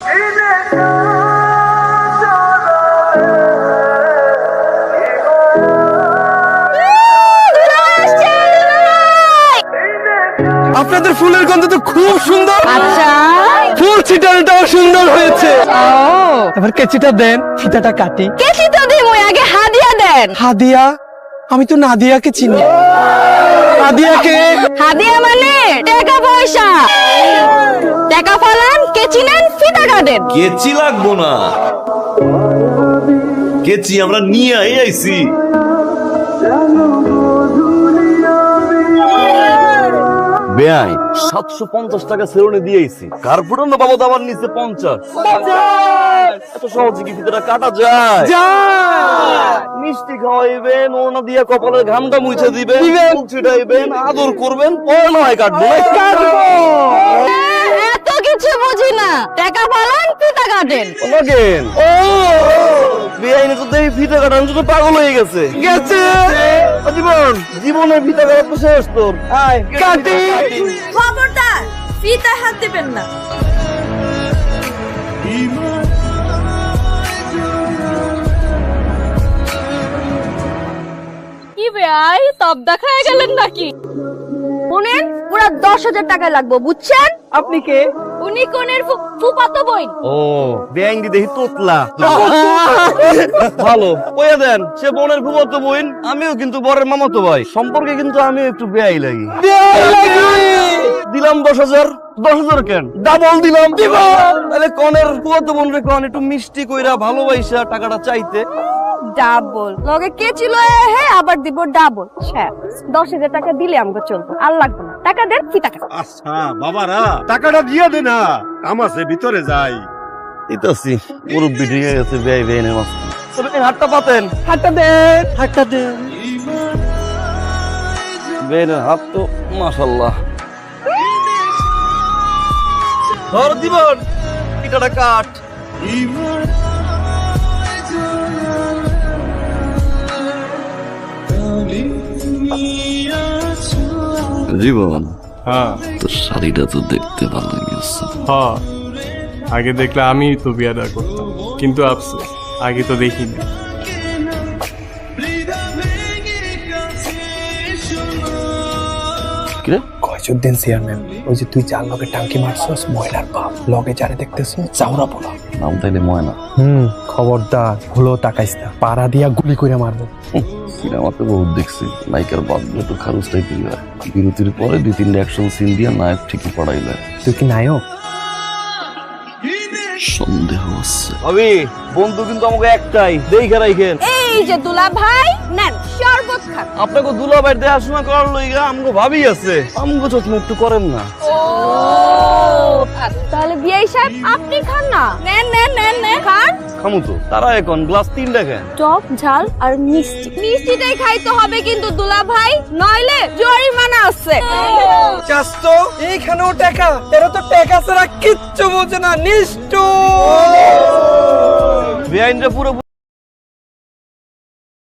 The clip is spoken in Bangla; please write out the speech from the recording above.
আপনাদের ফুলের গন্ধ তো খুব সুন্দর। আচ্ছা, ফুল ছিটানোটাও সুন্দর হয়েছে। এবার কেচিটা দেন, ফিতাটা কাটি। কেচি তো দিমুই, আগে হাদিয়া দেন। হাদিয়া? আমি তো নাদিয়াকে চিনি। নাদিয়াকে? হাদিয়া মানে টাকা পয়সা। টাকা ফলান, কেচি নেন, ফিতা কাটেন। কেচি লাগবো না, কেচি আমরা নিয়ে আইছি। বেআই 750 টাকা সেরুনে দিয়েছি, কার্পুটার না বাবা দাবার নিচে 50। এত সহজে কি ফিতাটা কাটা যায়? মিষ্টি খাওয়াইবেন, ওনা দিয়া কপালের ঘামটা মুছে দিবেন, ফুল ছিটাইবেন, আদর করবেন, পরে নয় কাটবো। এত কিছু বুঝি না। টাকা ফলান, ফিতা কাটেন। লাগেন ও বেআইনে তো দেখি ফিতা কাটার জন্য পাগল হয়ে গেছে। জীবন জীবনে ফিতা কাটা তো শেষ তোর। আয় কাটি। খবরদার, ফিতায় হাত দিবেন না। কি ভাই, তব দেখায় গেলেন নাকি? শুনেন, পুরো 10,000 টাকা লাগবে, বুঝছেন? আপনি কে? উনি কোনের ফুফাতো বোন। ও বেআইন দি দেখি তোতলা ভালো কইয়া দেন, সে বোনের ফুফাতো বোন, আমিও কিন্তু বরের মামাতো ভাই, সম্পর্কে কিন্তু আমিও একটু বেআই লাগি। দিলাম 10,000। 10,000 কেন, ডাবল দিলাম। তাহলে কনের ফুফাতো বোন রে কোন একটু মিষ্টি কইরা ভালোবাসা টাকাটা চাইতে। ডাবল লগে কে ছিল? হে আবার দিব ডাবল। 10,000 টাকা দিলে আমাকে চলবে, আর লাগবে না। টাকা দেন, কি টাকা? আচ্ছা বাবারা, টাকাটা দিয়ে দে না, কাম আছে ভিতরে যাই। দিতাছি, মুরব্বি ঠিক আছে বেআই বেআইনের মাছ। তবে হাতটা পাতেন, হাতটা দেন, হাতটা দেন। বেআইনের হাত তো মাশাআল্লাহ। ধর দিবন, পিঠাটা কাট। জীবন, হ্যাঁ তোর শাড়িটা তো দেখতে ভালো লাগছে। হ্যাঁ, আগে দেখলে আমি তো বিয়াটা করতাম, কিন্তু আফসোস আগে তো দেখিনি। কয়জুদ্দিন চেয়ারম্যান, ওই যে তুই যার লগে টাঙ্কি মারছস, ময়নার বাপ, লগে যারে দেখতেছ চাউরা পোলা। নাম তাইলে ময়না। খবরদার, ভুলো তাকাইস না, পাড়া দিয়া গুলি করে মারবো। সিনেমাতে বহুত দেখছি, নায়িকার বাপ একটু খারুস টাইপের হয়। বিরতির পরে 2-3টা অ্যাকশন সিন দিয়ে নায়ক ঠিকই পড়াইলে। তুই কি নায়ক? সন্দেহ আছে। আবি বন্ধু কিন্তু আমাকে একটাই, দেইখা রাখেন। এই যে দুলা ভাই, নেন শরবত খান। আপনাকে দুলাভাই দেখাশোনা করার লইগা আমগো ভাবি আছে, আমগো যত্ন একটু করেন না। ও তাহলে বিআই সাহেব আপনি খান না। নেন নেন নেন নেন, খান। খামু তো, তারা এখন গ্লাস 3টা খান। টক ঝাল আর মিষ্টি, মিষ্টিটাই খাইতে হবে কিন্তু দুলা ভাই, নইলে জরিমানা আছে। চাস্ত, এইখানেও টাকা? এরা তো টাকা ছাড়া কিচ্ছু বোঝে না, নিষ্ঠুর। বেআইনরা পুরো